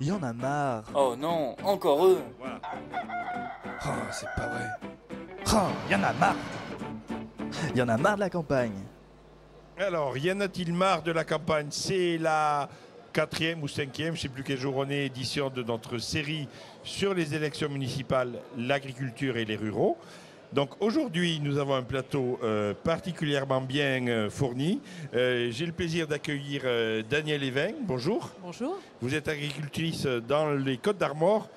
il y en a marre. Oh non, encore eux. Voilà. Oh, c'est pas vrai. Oh, il y en a marre. Il y en a marre de la campagne. Alors, y en a-t-il marre de la campagne? C'est la quatrième ou cinquième, je ne sais plus quel jour on est, édition de notre série sur les élections municipales, l'agriculture et les ruraux. Donc aujourd'hui, nous avons un plateau particulièrement bien fourni. J'ai le plaisir d'accueillir Danielle Evin. Bonjour. Bonjour. Vous êtes agricultrice dans les Côtes-d'Armor,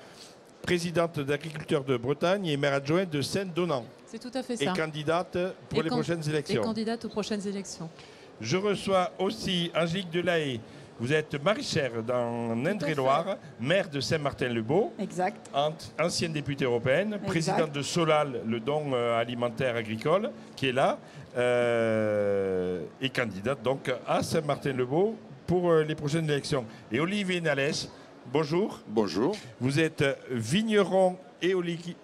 présidente d'Agriculteurs de Bretagne et maire adjointe de Saint-Donant. C'est tout à fait ça. Et candidate pour les prochaines élections. Et candidate aux prochaines élections. Je reçois aussi Angélique Delahaye. Vous êtes maraîchère dans Indre-et-Loire, maire de Saint-Martin-le-Beau. Exact. Ancienne députée européenne, Exact. présidente de Solal, le don alimentaire agricole, qui est là, et candidate donc à Saint-Martin-le-Beau pour les prochaines élections. Et Olivier Nalès, bonjour. Bonjour. Vous êtes vigneron et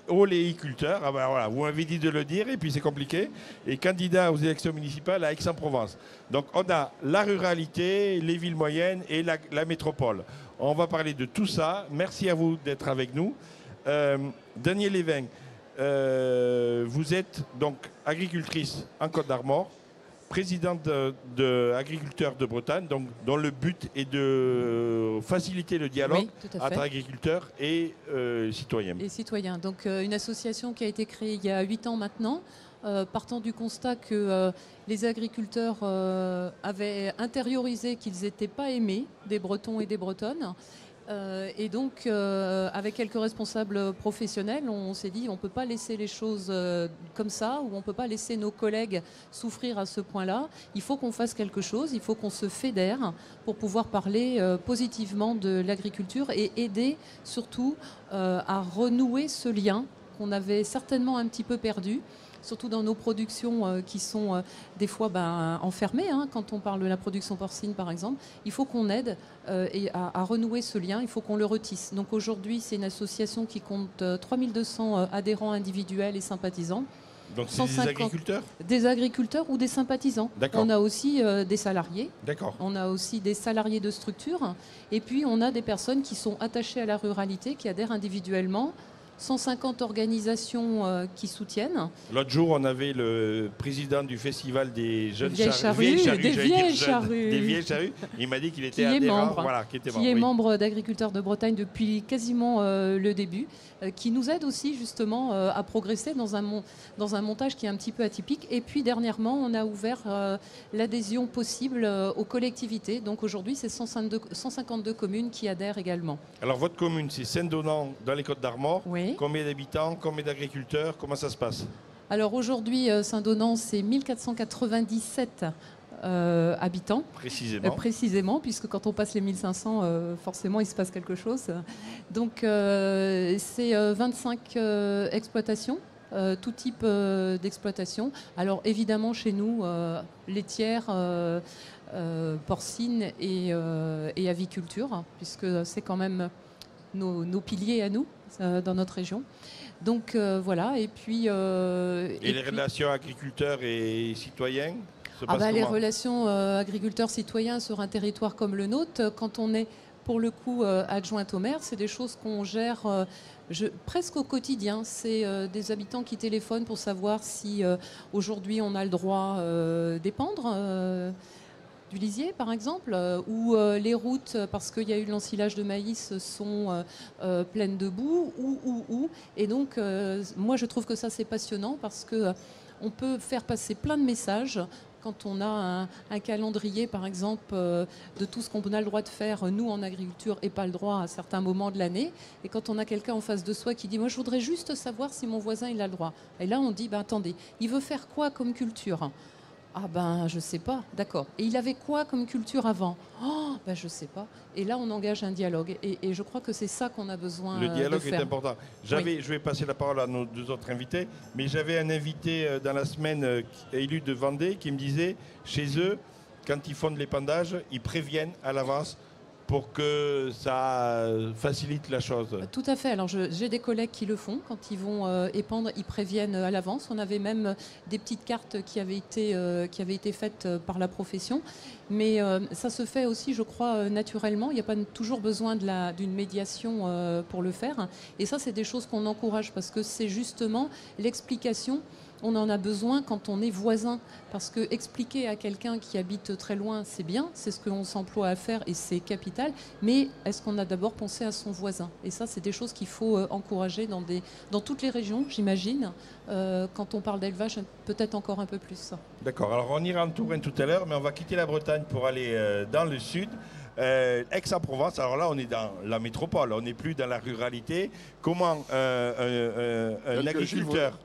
oléiculteur. Ah ben voilà, vous m'avez dit de le dire et puis c'est compliqué. Et candidat aux élections municipales à Aix-en-Provence. Donc on a la ruralité, les villes moyennes et la métropole. On va parler de tout ça. Merci à vous d'être avec nous. Danielle Evin, vous êtes donc agricultrice en Côte-d'Armor, présidente de Agriculteurs de Bretagne, donc, dont le but est de faciliter le dialogue entre agriculteurs et citoyens. Et citoyens. Donc une association qui a été créée il y a 8 ans maintenant, partant du constat que les agriculteurs avaient intériorisé qu'ils n'étaient pas aimés des Bretons et des Bretonnes. Et donc, avec quelques responsables professionnels, on s'est dit on ne peut pas laisser les choses comme ça, ou on ne peut pas laisser nos collègues souffrir à ce point-là. Il faut qu'on fasse quelque chose, il faut qu'on se fédère pour pouvoir parler positivement de l'agriculture et aider surtout à renouer ce lien qu'on avait certainement un petit peu perdu. Surtout dans nos productions qui sont des fois enfermées. Quand on parle de la production porcine, par exemple, il faut qu'on aide à renouer ce lien, il faut qu'on le retisse. Donc aujourd'hui, c'est une association qui compte 3200 adhérents individuels et sympathisants. Donc c'est des agriculteurs? Des agriculteurs ou des sympathisants. On a aussi des salariés. On a aussi des salariés de structure. Et puis on a des personnes qui sont attachées à la ruralité, qui adhèrent individuellement. 150 organisations qui soutiennent. L'autre jour, on avait le président du festival des jeunes vieilles charrues. Des vieilles charrues. Il m'a dit qu'il était adhérent. Qui est membre d'Agriculteurs de Bretagne depuis quasiment le début, qui nous aide aussi justement à progresser dans un montage qui est un petit peu atypique. Et puis dernièrement, on a ouvert l'adhésion possible aux collectivités. Donc aujourd'hui, c'est 152 communes qui adhèrent également. Alors votre commune, c'est Saint-Donant dans les Côtes-d'Armor. Oui. Combien d'habitants, combien d'agriculteurs, comment ça se passe? Alors aujourd'hui, Saint-Donant, c'est 1497 habitants. Précisément, puisque quand on passe les 1500, forcément, il se passe quelque chose. Donc c'est 25 exploitations. Tout type d'exploitation. Alors évidemment chez nous, laitière, porcine et aviculture, puisque c'est quand même nos piliers à nous dans notre région. Donc voilà, et puis... les relations agriculteurs et citoyens se passent les comment? relations agriculteurs-citoyens sur un territoire comme le nôtre, quand on est pour le coup adjointe au maire, c'est des choses qu'on gère presque au quotidien. C'est des habitants qui téléphonent pour savoir si aujourd'hui on a le droit d'épandre du lisier par exemple, ou les routes, parce qu'il y a eu l'ensilage de maïs, sont pleines de boue, et donc moi je trouve que ça c'est passionnant parce que on peut faire passer plein de messages quand on a un calendrier, par exemple, de tout ce qu'on a le droit de faire, nous, en agriculture, et pas le droit à certains moments de l'année. Et quand on a quelqu'un en face de soi qui dit « Moi, je voudrais juste savoir si mon voisin, il a le droit ». Et là, on dit « Attendez, il veut faire quoi comme culture ?» Ah ben, je sais pas, d'accord. Et il avait quoi comme culture avant? Oh, ben je sais pas. Et là, on engage un dialogue. Et je crois que c'est ça qu'on a besoin de faire. Le dialogue est important. Je vais passer la parole à nos deux autres invités, mais j'avais un invité dans la semaine élu de Vendée qui me disait, chez eux, quand ils font de l'épandage, ils préviennent à l'avance pour que ça facilite la chose. Tout à fait. Alors j'ai des collègues qui le font quand ils vont épandre, ils préviennent à l'avance. On avait même des petites cartes qui avaient été faites par la profession. Mais ça se fait aussi, je crois, naturellement. Il n'y a pas toujours besoin d'une médiation pour le faire. Et ça, c'est des choses qu'on encourage parce que c'est justement l'explication. On en a besoin quand on est voisin, parce que expliquer à quelqu'un qui habite très loin, c'est bien, c'est ce qu'on s'emploie à faire et c'est capital, mais est-ce qu'on a d'abord pensé à son voisin? Et ça, c'est des choses qu'il faut encourager dans toutes les régions, j'imagine. Quand on parle d'élevage, peut-être encore un peu plus. D'accord, alors on ira en Touraine tout à l'heure, mais on va quitter la Bretagne pour aller dans le sud. Aix-en-Provence, alors là on est dans la métropole, on n'est plus dans la ruralité. Comment un agriculteur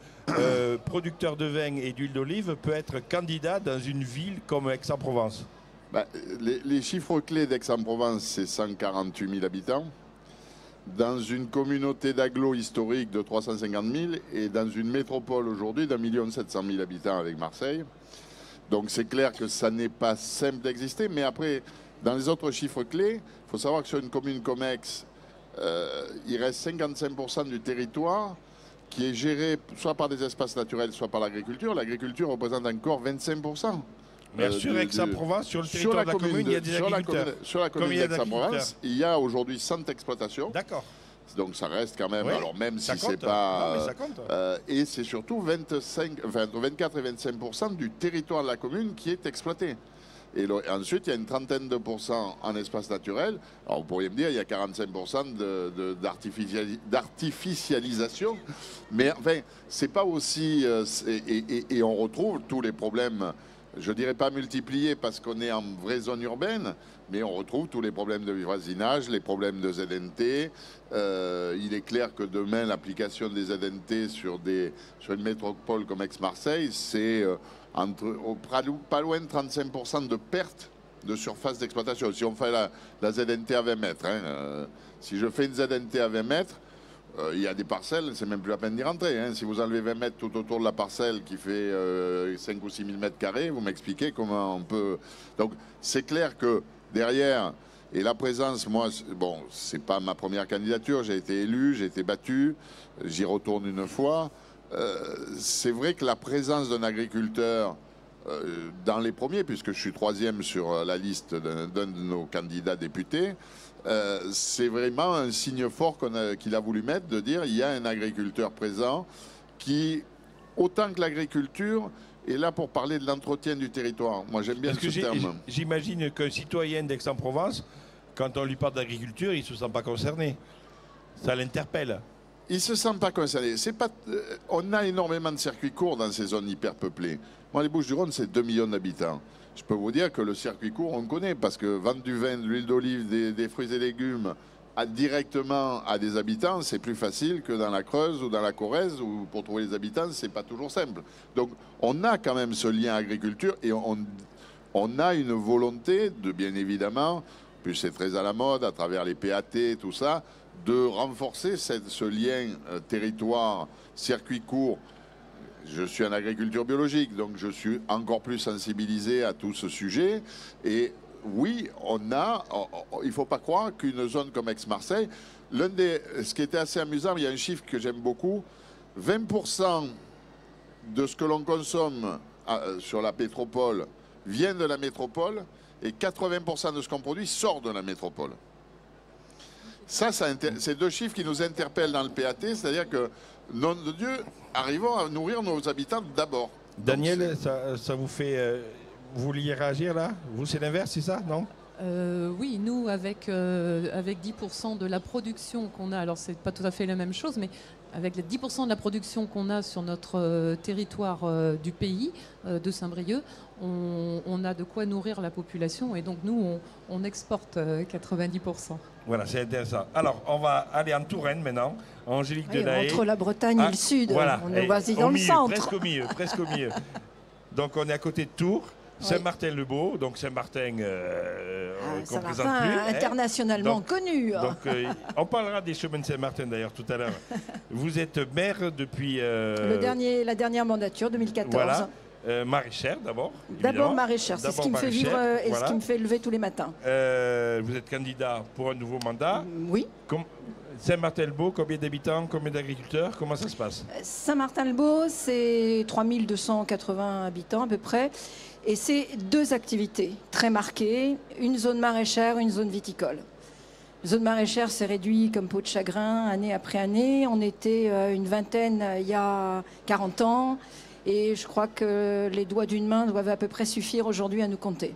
producteur de vin et d'huile d'olive peut être candidat dans une ville comme Aix-en-Provence? Les chiffres clés d'Aix-en-Provence, c'est 148 000 habitants. Dans une communauté d'agglo historique de 350 000 et dans une métropole aujourd'hui d'1 700 000 habitants avec Marseille. Donc c'est clair que ça n'est pas simple d'exister. Mais après, dans les autres chiffres clés, il faut savoir que sur une commune comme Aix, il reste 55% du territoire qui est géré soit par des espaces naturels, soit par l'agriculture. L'agriculture représente encore 25%. Mais sur Aix-en-Provence, sur le territoire de la commune, il y a des agriculteurs. Sur la commune d'Aix-en-Provence, il y a aujourd'hui 100 exploitations. D'accord. Donc ça reste quand même, oui, alors même si c'est pas... Non, mais ça compte. Et c'est surtout 24 et 25% du territoire de la commune qui est exploité. Et ensuite, il y a une trentaine de pourcents en espace naturel. Alors, vous pourriez me dire, il y a 45% d'artificialisation. Mais enfin, c'est pas aussi... et on retrouve tous les problèmes, je dirais pas multipliés parce qu'on est en vraie zone urbaine, mais on retrouve tous les problèmes de voisinage, les problèmes de ZNT. Il est clair que demain, l'application des ZNT sur une métropole comme Aix-Marseille, c'est... pas loin de 35% de perte de surface d'exploitation. Si on fait la ZNT à 20 mètres, si je fais une ZNT à 20 mètres, il y a des parcelles, c'est même plus la peine d'y rentrer. Si vous enlevez 20 mètres tout autour de la parcelle qui fait 5 ou 6 000 mètres carrés, vous m'expliquez comment on peut... Donc c'est clair que derrière, et la présence, moi, bon, c'est pas ma première candidature, j'ai été élu, j'ai été battu, j'y retourne une fois. C'est vrai que la présence d'un agriculteur dans les premiers, puisque je suis 3e sur la liste d'un de nos candidats députés, c'est vraiment un signe fort qu'il a voulu mettre, de dire il y a un agriculteur présent qui, autant que l'agriculture, est là pour parler de l'entretien du territoire. Moi j'aime bien ce terme. J'imagine qu'un citoyen d'Aix-en-Provence, quand on lui parle d'agriculture, il ne se sent pas concerné. Ça l'interpelle. Il ne se sent pas concerné. On a énormément de circuits courts dans ces zones hyper peuplées. Moi, les Bouches-du-Rhône, c'est 2 millions d'habitants. Je peux vous dire que le circuit court, on connaît, parce que vendre du vin, de l'huile d'olive, des fruits et légumes directement à des habitants, c'est plus facile que dans la Creuse ou dans la Corrèze, où pour trouver les habitants, c'est pas toujours simple. Donc, on a quand même ce lien agriculture et on a une volonté de, bien évidemment, puis c'est très à la mode, à travers les PAT, tout ça, de renforcer ce lien territoire, circuit court. Je suis en agriculture biologique, donc je suis encore plus sensibilisé à tout ce sujet. Et oui, il ne faut pas croire qu'une zone comme Aix-Marseille, ce qui était assez amusant, il y a un chiffre que j'aime beaucoup, 20% de ce que l'on consomme sur la métropole vient de la métropole et 80% de ce qu'on produit sort de la métropole. Ça, c'est 2 chiffres qui nous interpellent dans le PAT, c'est-à-dire que, nom de Dieu, arrivons à nourrir nos habitants d'abord. Daniel, ça vous fait... vous vouliez réagir là? Vous, c'est l'inverse, c'est ça, non? Oui, nous, avec 10% de la production qu'on a, alors c'est pas tout à fait la même chose, mais avec les 10% de la production qu'on a sur notre territoire du pays, de Saint-Brieuc, on a de quoi nourrir la population et donc nous, on exporte 90%. Voilà, c'est intéressant. Alors, on va aller en Touraine maintenant. Angélique Delahaye. Entre la Bretagne et le Sud, voilà, on est quasi dans le centre. Presque au milieu. Donc, on est à côté de Tours. Saint-Martin-le-Beau, donc Saint-Martin qu'on ne présente plus. Internationalement connu. Donc, on parlera des chemins de Saint-Martin d'ailleurs tout à l'heure. Vous êtes maire depuis... La dernière mandature, 2014. Voilà. maraîchère d'abord. D'abord maraîchère, c'est ce qui me fait vivre et voilà. ce qui me fait lever tous les matins. Vous êtes candidat pour un nouveau mandat. Oui. Saint-Martin-le-Beau, combien d'habitants, combien d'agriculteurs, comment ça se passe? Saint-Martin-le-Beau, c'est 3280 habitants à peu près. Et c'est 2 activités très marquées, une zone maraîchère, une zone viticole. La zone maraîchère s'est réduite comme peau de chagrin année après année. On était une vingtaine il y a 40 ans. Et je crois que les doigts d'une main doivent à peu près suffire aujourd'hui à nous compter.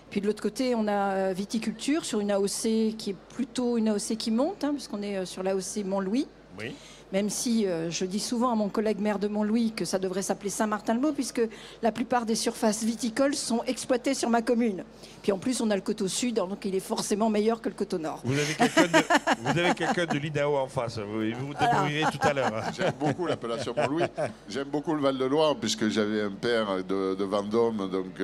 Puis de l'autre côté, on a viticulture sur une AOC qui est plutôt une AOC qui monte, hein, puisqu'on est sur l'AOC Montlouis. Oui. Même si je dis souvent à mon collègue maire de Montlouis que ça devrait s'appeler Saint-Martin-le-Beau, puisque la plupart des surfaces viticoles sont exploitées sur ma commune. Puis en plus, on a le coteau sud, donc il est forcément meilleur que le coteau nord. Vous avez quelqu'un de l'INAO en face, vous débrouillerez tout à l'heure. Hein. J'aime beaucoup l'appellation Montlouis. J'aime beaucoup le Val-de-Loire, puisque j'avais un père de Vendôme, donc,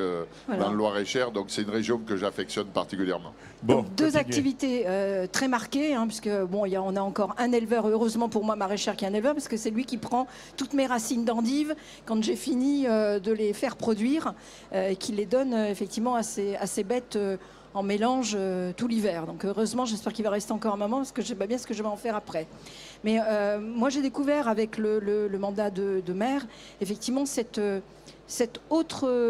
voilà. dans le Loir-et-Cher, donc c'est une région que j'affectionne particulièrement. Bon, donc, 2 activités très marquées, hein, puisque bon, on a encore un éleveur, heureusement pour moi, maraîchère qui est un éleveur, parce que c'est lui qui prend toutes mes racines d'endives quand j'ai fini de les faire produire, qui les donne effectivement à ces bêtes en mélange tout l'hiver. Donc heureusement, j'espère qu'il va rester encore un moment, parce que je ne sais pas bien ce que je vais en faire après. Mais moi, j'ai découvert avec le mandat de maire, effectivement, cet autre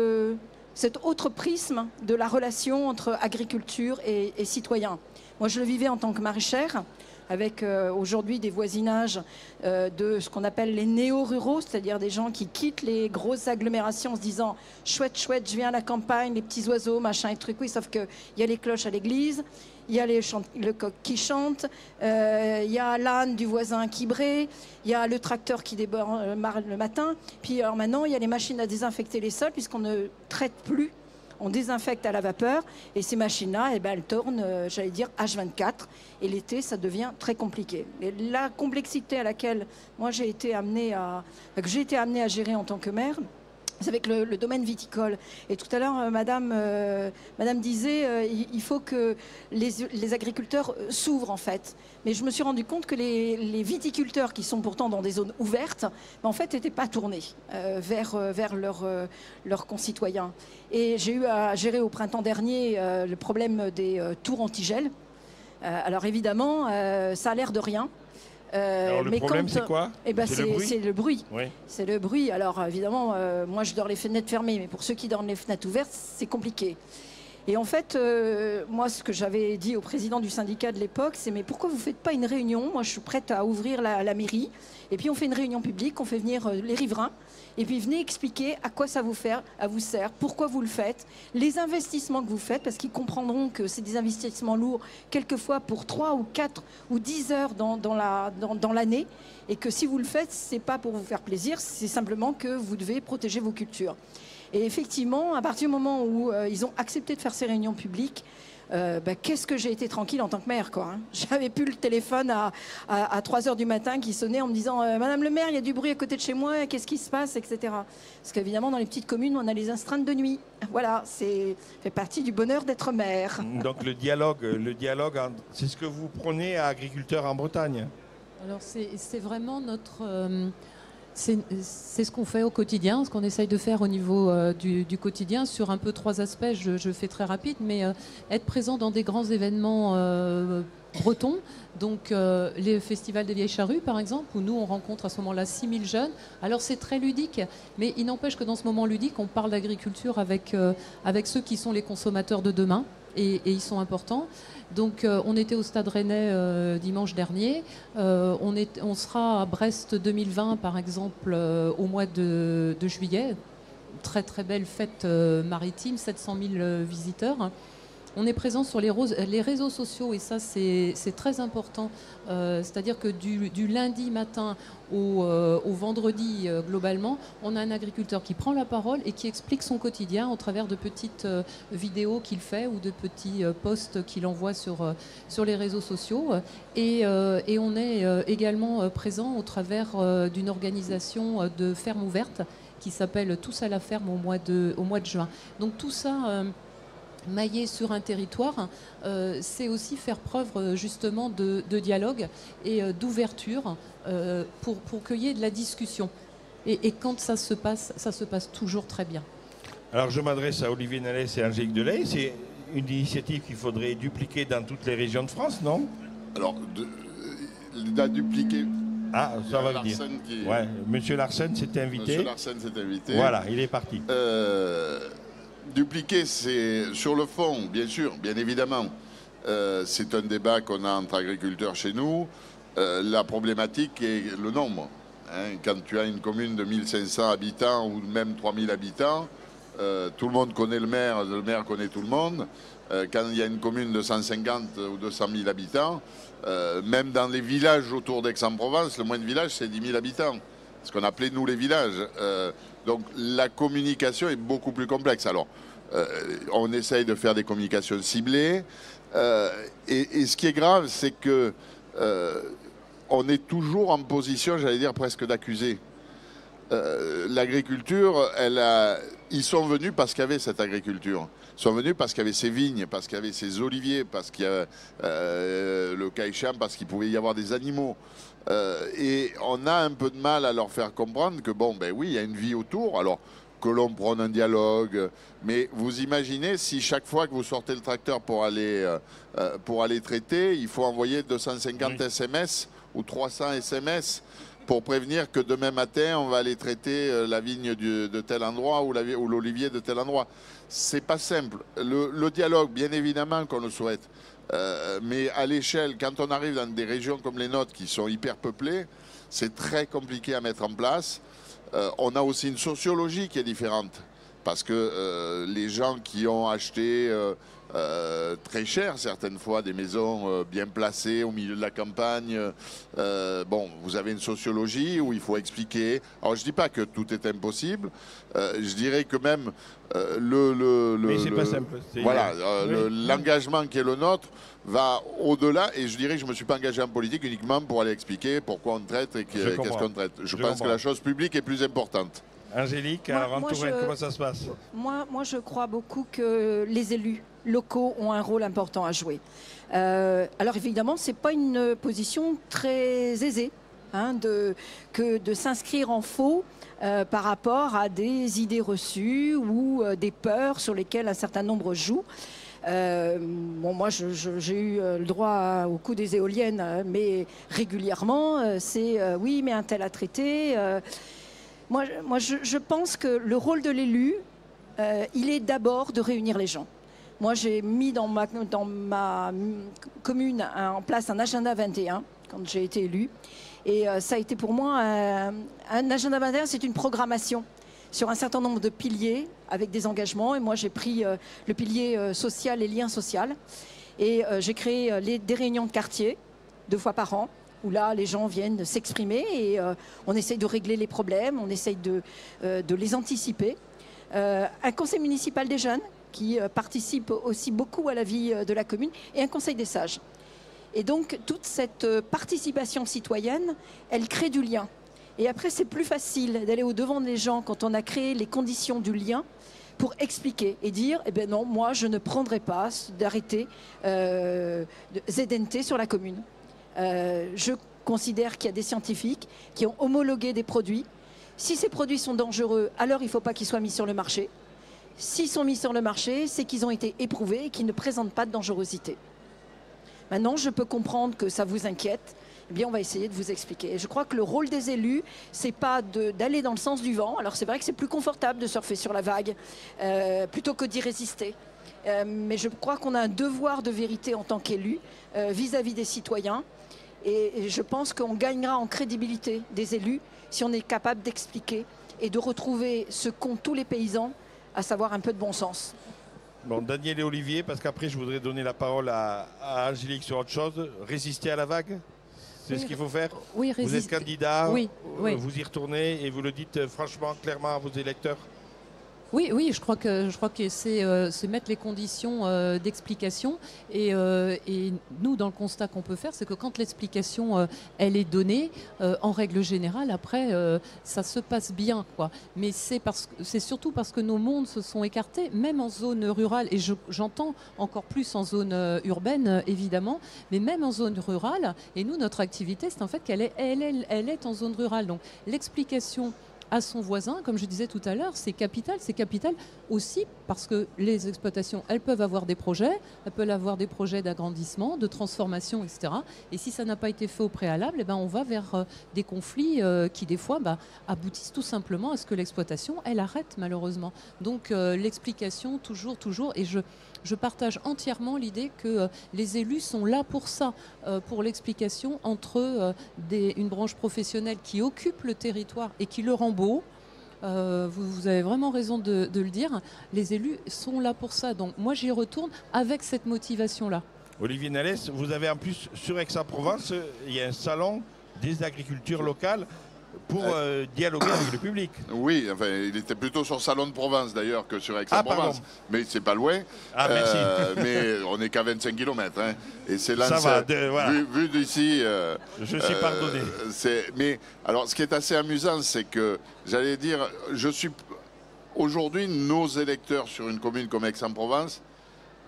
prisme de la relation entre agriculture et citoyens. Moi, je le vivais en tant que maraîchère, avec aujourd'hui des voisinages de ce qu'on appelle les néo-ruraux, c'est-à-dire des gens qui quittent les grosses agglomérations en se disant « chouette, chouette, je viens à la campagne, les petits oiseaux, machin et truc ». Oui, sauf qu'il y a les cloches à l'église, il y a le coq qui chante, il y a l'âne du voisin qui braie, il y a le tracteur qui déborde le matin. Puis alors maintenant, il y a les machines à désinfecter les sols puisqu'on ne traite plus. On désinfecte à la vapeur et ces machines-là, elles tournent, j'allais dire, H24. Et l'été, ça devient très compliqué. Et la complexité à laquelle moi j'ai été amenée à gérer en tant que maire, c'est avec le domaine viticole. Et tout à l'heure, madame disait il faut que les agriculteurs s'ouvrent en fait. Mais je me suis rendu compte que les viticulteurs qui sont pourtant dans des zones ouvertes, en fait, n'étaient pas tournés vers leurs concitoyens. Et j'ai eu à gérer au printemps dernier le problème des tours antigel. Alors évidemment, ça a l'air de rien. Alors le problème, c'est quoi? C'est le bruit. Oui. C'est le bruit. Alors évidemment, moi je dors les fenêtres fermées, mais pour ceux qui dorment les fenêtres ouvertes, c'est compliqué. Et en fait, moi ce que j'avais dit au président du syndicat de l'époque, c'est mais pourquoi vous ne faites pas une réunion? Moi je suis prête à ouvrir la mairie, et puis on fait une réunion publique, on fait venir les riverains, et puis venez expliquer à quoi ça vous sert, pourquoi vous le faites, les investissements que vous faites, parce qu'ils comprendront que c'est des investissements lourds, quelquefois pour 3 ou 4 ou 10 heures dans l'année, et que si vous le faites, c'est pas pour vous faire plaisir, c'est simplement que vous devez protéger vos cultures. Et effectivement, à partir du moment où ils ont accepté de faire ces réunions publiques, qu'est-ce que j'ai été tranquille en tant que maire, quoi. Hein. J'avais plus le téléphone à 3 heures du matin qui sonnait en me disant Madame le maire, il y a du bruit à côté de chez moi, qu'est-ce qui se passe, etc. Parce qu'évidemment, dans les petites communes, on a les astreintes de nuit. Voilà, c'est fait partie du bonheur d'être maire. Donc le dialogue, c'est ce que vous prenez à agriculteurs en Bretagne? Alors c'est vraiment notre... C'est ce qu'on fait au quotidien, ce qu'on essaye de faire au niveau du quotidien sur un peu 3 aspects. Je fais très rapide, mais être présent dans des grands événements bretons, donc les festivals des Vieilles Charrues par exemple, où nous on rencontre à ce moment-là 6000 jeunes. Alors c'est très ludique, mais il n'empêche que dans ce moment ludique, on parle d'agriculture avec ceux qui sont les consommateurs de demain. Et ils sont importants. Donc on était au Stade Rennais dimanche dernier. On sera à Brest 2020 par exemple au mois de juillet. Très très belle fête maritime, 700 000 visiteurs. On est présent sur les réseaux sociaux et ça c'est très important. C'est-à-dire que du lundi matin au vendredi globalement, on a un agriculteur qui prend la parole et qui explique son quotidien au travers de petites vidéos qu'il fait ou de petits posts qu'il envoie sur les réseaux sociaux. Et on est également présent au travers d'une organisation de ferme ouverte qui s'appelle Tous à la ferme au mois de juin. Donc tout ça... mailler sur un territoire, c'est aussi faire preuve justement de dialogue et d'ouverture pour qu'il y ait de la discussion. Et quand ça se passe toujours très bien. Alors je m'adresse à Olivier Nalès et Angélique Delay. C'est une initiative qu'il faudrait dupliquer dans toutes les régions de France, non? Alors, la dupliquer. Ah, ça va venir. Ouais, Monsieur Larsen s'est invité. Monsieur Larsen s'est invité. Voilà, il est parti. Dupliquer, c'est sur le fond, bien sûr, bien évidemment. C'est un débat qu'on a entre agriculteurs chez nous. La problématique est le nombre. Hein. Quand tu as une commune de 1500 habitants ou même 3000 habitants, tout le monde connaît le maire connaît tout le monde. Quand il y a une commune de 150 ou 200 000 habitants, même dans les villages autour d'Aix-en-Provence, le moindre village, c'est 10 000 habitants. Ce qu'on appelait, nous, les villages. Donc, la communication est beaucoup plus complexe. Alors, on essaye de faire des communications ciblées. Et ce qui est grave, c'est que on est toujours en position, j'allais dire, presque d'accusé. L'agriculture, ils sont venus parce qu'il y avait cette agriculture. Ils sont venus parce qu'il y avait ces vignes, parce qu'il y avait ces oliviers, parce qu'il y avait le caïcham, parce qu'il pouvait y avoir des animaux. Et on a un peu de mal à leur faire comprendre que, bon, ben oui, il y a une vie autour. Alors, que l'on prenne un dialogue. Mais vous imaginez si chaque fois que vous sortez le tracteur pour aller traiter, il faut envoyer 250 SMS ou 300 SMS pour prévenir que demain matin, on va aller traiter la vigne de tel endroit ou l'olivier de tel endroit. C'est pas simple. Le dialogue, bien évidemment qu'on le souhaite. Mais à l'échelle, quand on arrive dans des régions comme les nôtres qui sont hyper peuplées, c'est très compliqué à mettre en place. On a aussi une sociologie qui est différente. Parce que les gens qui ont acheté très cher, certaines fois, des maisons bien placées au milieu de la campagne, bon, vous avez une sociologie où il faut expliquer. Alors, je ne dis pas que tout est impossible. Je dirais que même mais c'est pas simple. Voilà, l'engagement qui est le nôtre va au-delà. Et je dirais que je ne me suis pas engagé en politique uniquement pour aller expliquer pourquoi on traite et qu'est-ce qu'on traite. Je pense que la chose publique est plus importante. Angélique, alors en Touraine, comment ça se passe? Moi, je crois beaucoup que les élus locaux ont un rôle important à jouer. Alors évidemment, ce n'est pas une position très aisée hein, de s'inscrire en faux par rapport à des idées reçues ou des peurs sur lesquelles un certain nombre jouent. Bon, moi, j'ai eu le droit au coup des éoliennes, mais régulièrement, c'est oui, mais un tel a traité. Moi, je pense que le rôle de l'élu, il est d'abord de réunir les gens. Moi, j'ai mis dans ma commune en place un agenda 21 quand j'ai été élue. Et ça a été pour moi un agenda 21, c'est une programmation sur un certain nombre de piliers avec des engagements. Et moi, j'ai pris le pilier social et lien social. Et j'ai créé des réunions de quartier 2 fois par an, où là, les gens viennent s'exprimer et on essaye de régler les problèmes, on essaye de les anticiper. Un conseil municipal des jeunes qui participe aussi beaucoup à la vie de la commune et un conseil des sages. Et donc, toute cette participation citoyenne, elle crée du lien. Et après, c'est plus facile d'aller au-devant des gens quand on a créé les conditions du lien pour expliquer et dire, eh bien non, moi, je ne prendrai pas d'arrêté ZNT sur la commune. Je considère qu'il y a des scientifiques qui ont homologué des produits. Si ces produits sont dangereux, alors il ne faut pas qu'ils soient mis sur le marché. S'ils sont mis sur le marché, c'est qu'ils ont été éprouvés et qu'ils ne présentent pas de dangerosité. Maintenant, je peux comprendre que ça vous inquiète. Eh bien, on va essayer de vous expliquer. Et je crois que le rôle des élus, c'est pas d'aller dans le sens du vent. Alors, c'est vrai que c'est plus confortable de surfer sur la vague plutôt que d'y résister. Mais je crois qu'on a un devoir de vérité en tant qu'élus vis-à-vis des citoyens. Et je pense qu'on gagnera en crédibilité des élus si on est capable d'expliquer et de retrouver ce qu'ont tous les paysans, à savoir un peu de bon sens. Bon, Daniel et Olivier, parce qu'après je voudrais donner la parole à Angélique sur autre chose. Résister à la vague, c'est ce qu'il faut faire. Oui, vous êtes candidat, oui. Vous y retournez et vous le dites franchement, clairement à vos électeurs. Oui, je crois que c'est se mettre les conditions d'explication et nous, dans le constat qu'on peut faire, c'est que quand l'explication elle est donnée, en règle générale, après ça se passe bien, quoi. Mais c'est surtout parce que nos mondes se sont écartés, même en zone rurale, et j'entends encore plus en zone urbaine évidemment, mais même en zone rurale. Et nous, notre activité, c'est en fait qu'elle est en zone rurale. Donc l'explication à son voisin, comme je disais tout à l'heure, c'est capital aussi parce que les exploitations, elles peuvent avoir des projets, elles peuvent avoir des projets d'agrandissement, de transformation, etc. Et si ça n'a pas été fait au préalable, eh ben, on va vers des conflits qui des fois aboutissent tout simplement à ce que l'exploitation, elle arrête malheureusement. Donc l'explication toujours, et je partage entièrement l'idée que les élus sont là pour ça, pour l'explication entre une branche professionnelle qui occupe le territoire et qui le rend beau. Vous avez vraiment raison de le dire. Les élus sont là pour ça. Donc moi, j'y retourne avec cette motivation-là. Olivier Nallès, vous avez en plus sur Aix-en-Provence, il y a un salon des agricultures locales pour dialoguer avec le public. Oui, enfin, il était plutôt sur Salon de Provence d'ailleurs que sur Aix-en-Provence. Mais c'est pas loin. Ah, merci. Mais on n'est qu'à 25 km. Hein. Et c'est là, ça va, voilà. vu d'ici. Je suis pardonné. Mais alors, ce qui est assez amusant, c'est que, j'allais dire, aujourd'hui, nos électeurs sur une commune comme Aix-en-Provence,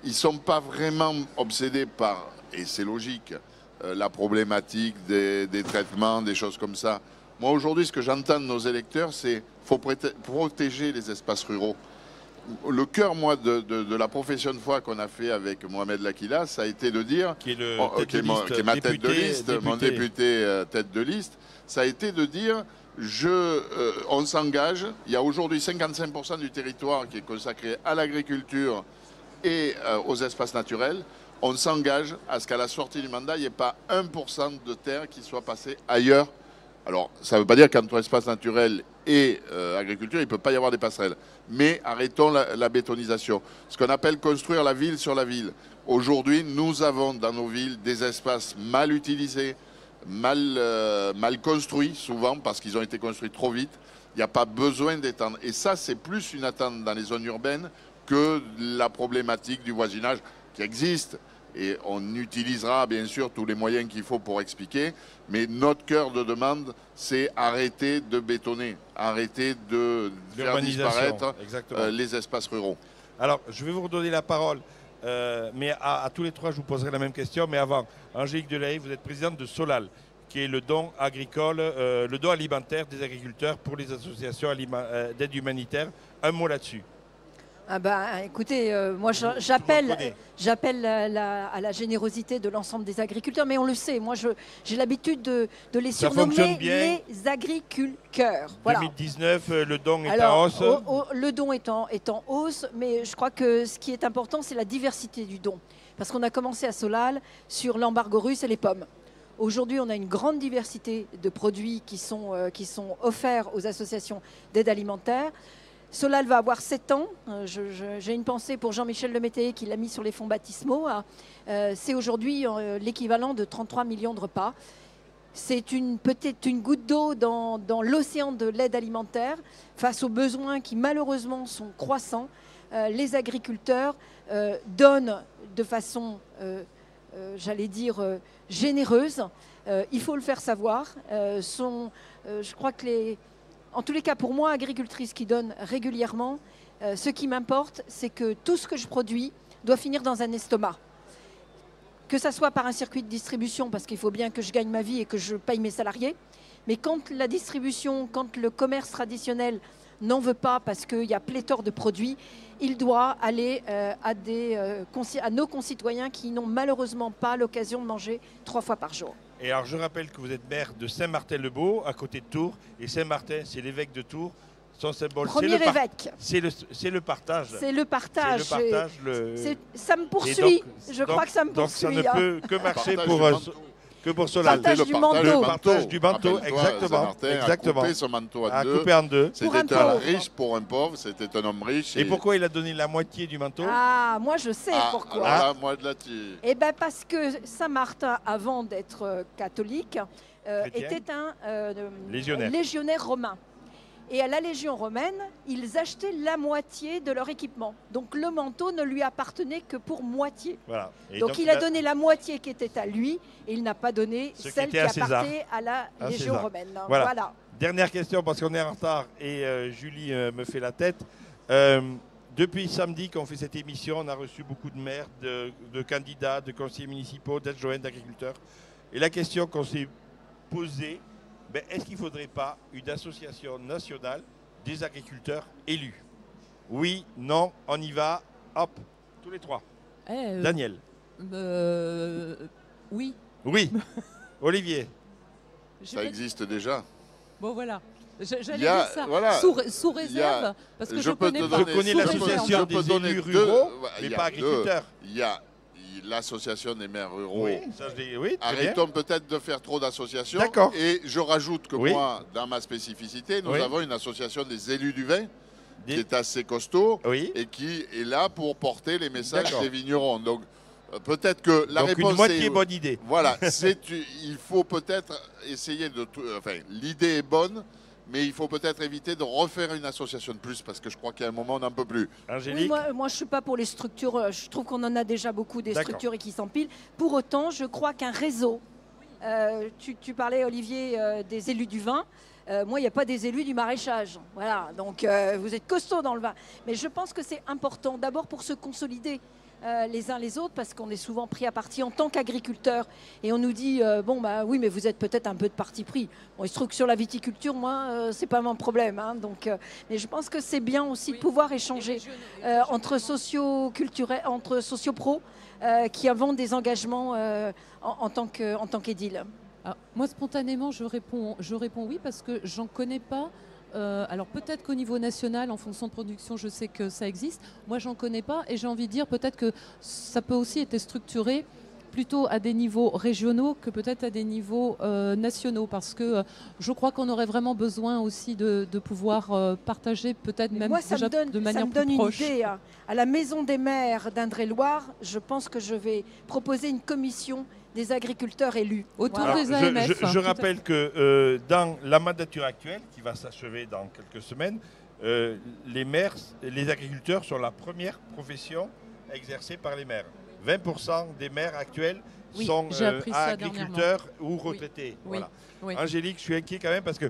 ils ne sont pas vraiment obsédés par, et c'est logique, la problématique des traitements, des choses comme ça. Moi, aujourd'hui, ce que j'entends de nos électeurs, c'est qu'il faut protéger les espaces ruraux. Le cœur, moi, de la profession de foi qu'on a fait avec Mohamed Lakila, ça a été de dire, qui est ma tête de liste, mon député tête de liste, ça a été de dire, on s'engage, il y a aujourd'hui 55% du territoire qui est consacré à l'agriculture et aux espaces naturels. On s'engage à ce qu'à la sortie du mandat, il n'y ait pas 1% de terre qui soit passé ailleurs. Alors, ça ne veut pas dire qu'entre espace naturel et agriculture, il ne peut pas y avoir des passerelles. Mais arrêtons la bétonisation. Ce qu'on appelle construire la ville sur la ville. Aujourd'hui, nous avons dans nos villes des espaces mal utilisés, mal construits, souvent, parce qu'ils ont été construits trop vite. Il n'y a pas besoin d'étendre. Et ça, c'est plus une attente dans les zones urbaines que la problématique du voisinage qui existe. Et on utilisera bien sûr tous les moyens qu'il faut pour expliquer. Mais notre cœur de demande, c'est arrêter de bétonner, arrêter de faire disparaître les espaces ruraux. Alors, je vais vous redonner la parole. Mais à tous les trois, je vous poserai la même question. Mais avant, Angélique Delahaye, vous êtes présidente de Solal, qui est le don agricole, le don alimentaire des agriculteurs pour les associations d'aide humanitaire. Un mot là-dessus. Ah bah, écoutez, moi j'appelle à la générosité de l'ensemble des agriculteurs, mais on le sait, moi j'ai l'habitude de les surnommer les agriculteurs. Voilà. 2019, le don est en hausse. Le don est en hausse, mais je crois que ce qui est important, c'est la diversité du don. Parce qu'on a commencé à Solal sur l'embargo russe et les pommes. Aujourd'hui, on a une grande diversité de produits qui sont offerts aux associations d'aide alimentaire. Solal va avoir 7 ans. J'ai une pensée pour Jean-Michel Lemétayer qui l'a mis sur les fonds baptismaux. C'est aujourd'hui l'équivalent de 33 millions de repas. C'est peut-être une goutte d'eau dans l'océan de l'aide alimentaire face aux besoins qui malheureusement sont croissants. Les agriculteurs donnent de façon, j'allais dire, généreuse. Il faut le faire savoir. Je crois que en tous les cas, pour moi, agricultrice qui donne régulièrement, ce qui m'importe, c'est que tout ce que je produis doit finir dans un estomac. Que ça soit par un circuit de distribution, parce qu'il faut bien que je gagne ma vie et que je paye mes salariés. Mais quand la distribution, quand le commerce traditionnel n'en veut pas parce qu'il y a pléthore de produits, il doit aller à nos concitoyens qui n'ont malheureusement pas l'occasion de manger 3 fois par jour. Et alors, je rappelle que vous êtes maire de Saint-Martin-le-Beau, à côté de Tours. Et Saint-Martin, c'est l'évêque de Tours. Son symbole, premier évêque. C'est le partage. C'est le partage. Ça me poursuit. Donc, je crois que ça me poursuit. Donc, ça ne peut que marcher pour Solal. Le partage du manteau, exactement. A coupé son manteau en deux. C'était un riche pour un pauvre, c'était un homme riche. Et pourquoi il a donné la moitié du manteau? Ah, moi je sais pourquoi. Alors là, moi de là-dessus. Eh bien parce que Saint-Martin, avant d'être catholique, était un légionnaire romain. Et à la Légion romaine, ils achetaient la moitié de leur équipement. Donc le manteau ne lui appartenait que pour moitié. Voilà. Donc il a donné la moitié qui était à lui et il n'a pas donné celle qui appartenait à la Légion romaine. Voilà. Dernière question parce qu'on est en retard et Julie me fait la tête. Depuis samedi qu'on fait cette émission, on a reçu beaucoup de maires, de candidats, de conseillers municipaux, d'adjoints, d'agriculteurs. Et la question qu'on s'est posée, ben, est-ce qu'il ne faudrait pas une association nationale des agriculteurs élus? Oui, non, on y va, hop, tous les trois. Daniel. Oui. Oui. Olivier. Ça existe déjà. Bon, voilà. J'allais Il y a- dire ça. voilà. Sous réserve, parce que je peux connais te pas. Je donner- connais Sous l'association réserve. je peux des donner élus deux. ruraux, Il mais y a pas agriculteurs. Il y a l'association des maires ruraux. Oui, ça je dis, oui, très bien. Arrêtons peut-être de faire trop d'associations. D'accord. Et je rajoute que Oui. moi, dans ma spécificité, nous Oui. avons une association des élus du vin qui Des- est assez costaud Oui. et qui est là pour porter les messages D'accord. des vignerons. Donc peut-être que la Donc réponse une moitié est... bonne idée. Voilà, il faut peut-être essayer de... Enfin, l'idée est bonne, mais il faut peut-être éviter de refaire une association de plus parce que je crois qu'à un moment, on n'en peut plus. Oui, Angélique. moi, je ne suis pas pour les structures. Je trouve qu'on en a déjà beaucoup des D'accord. structures et qui s'empilent. Pour autant, je crois qu'un réseau. Tu parlais, Olivier, des élus du vin. Moi, il n'y a pas des élus du maraîchage. Voilà, donc vous êtes costauds dans le vin. Mais je pense que c'est important, d'abord pour se consolider les uns les autres, parce qu'on est souvent pris à partie en tant qu'agriculteur. Et on nous dit, bon, bah oui, mais vous êtes peut-être un peu de parti pris. Bon, il se trouve que sur la viticulture, moi, c'est pas mon problème. Hein, donc, mais je pense que c'est bien aussi de pouvoir échanger entre socio-culturels, entre sociopros qui inventent des engagements en tant qu'édile. Moi, spontanément, je réponds oui parce que j'en connais pas. Alors peut-être qu'au niveau national, en fonction de production, je sais que ça existe. Moi, j'en connais pas et j'ai envie de dire peut-être que ça peut aussi être structuré plutôt à des niveaux régionaux que peut-être à des niveaux nationaux, parce que je crois qu'on aurait vraiment besoin aussi de pouvoir partager peut-être même Moi, ça déjà me donne, de manière ça me donne plus une proche. idée. Hein. À la Maison des maires d'Indre-et-Loire, je pense que je vais proposer une commission des agriculteurs élus. Autour Alors, des AMF. je tout à rappelle que dans la mandature actuelle, qui va s'achever dans quelques semaines, les maires, les agriculteurs sont la première profession exercée par les maires. 20% des maires actuels Oui, sont j'ai appris ça agriculteurs ou retraités. Oui, Voilà. oui. Angélique, je suis inquiet quand même parce que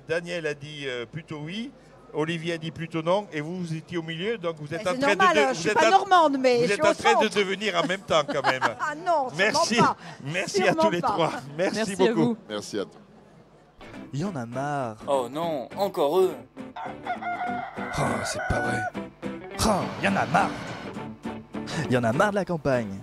Daniel a dit plutôt oui, Olivier a dit plutôt non, et vous, vous étiez au milieu, donc vous êtes en C'est train normal, de... je ne suis pas normande, mais Vous je êtes suis en au train de centre. devenir en même temps quand même. Ah non, Merci, sûrement pas. merci à Sûrement tous les pas. trois. Merci Merci beaucoup. à vous. Merci à toi. Il y en a marre. Oh non, encore eux. Oh, c'est pas vrai. Oh, il y en a marre. Il y en a marre de la campagne.